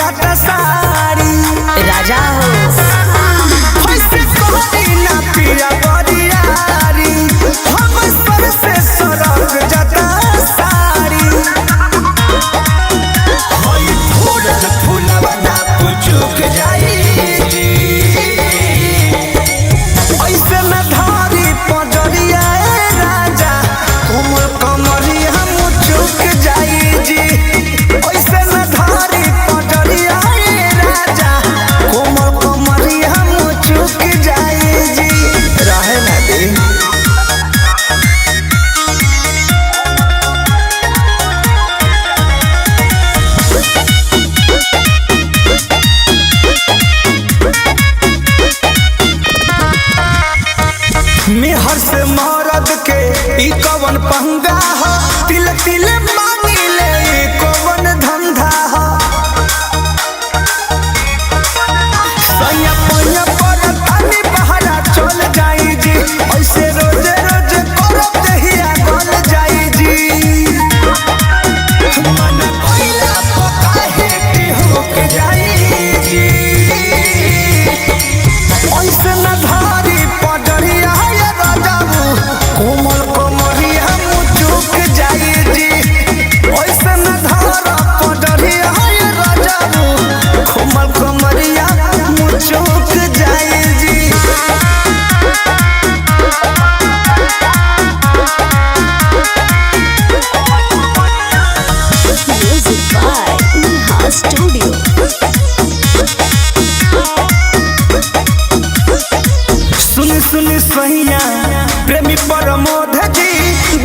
जाता सारी राजा हो होइसे कोई ना पिया बरियारी हम सर से सरक जाता सारी होई फूल फूलवा ना पुचुक जाई ऐसे न धारी पजरिया राजा कोमल कमरिया मुचुक जाई जी ऐसे न धारी पजरिया राजा कोमल कमरिया मुचुक जाई जी रहे ना दे मेहर से मरद के ई कवन पंगा हो तिल तिल मांगी ले ई कवन धंधा हो सैया पैया पर थानी बहरा चल जाई जी ऐसे रोजे रोजे करब दहिया गल जाई जी मन कोइला पका हेटी होके जाई जी ऐसे न धारी पजरिया कोमल कमरिया मुचुक जाई जी ऐसे न धारा पजरिया राजाबू कोमल कमरिया मुचुक जाई जी म्यूजिक बाय नेहा स्टूडियो सुन सुन सैया प्रेमी प्रमोद जी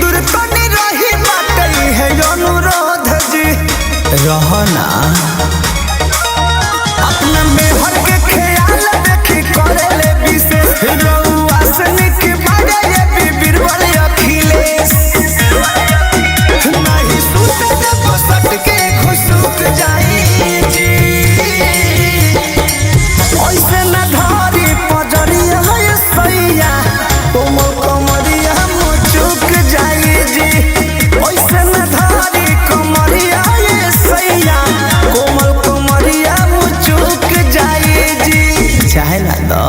दूर तनी रही बाटई है अनुरोध जी रहना अपना मेहर के ख्याल देखी करे ले विशेष रउआ सनिक बागे ये बीरबल अखिलेश नहीं सुते दे बसट के खुशुक जाई जी ऐसे न धारी पजरिया सैया कोमल कमरिया मुचुक जाई जी ऐसे न धारी कमरिया सैया कोमल कमरिया मुचुक जाई जी चाहे ना दो।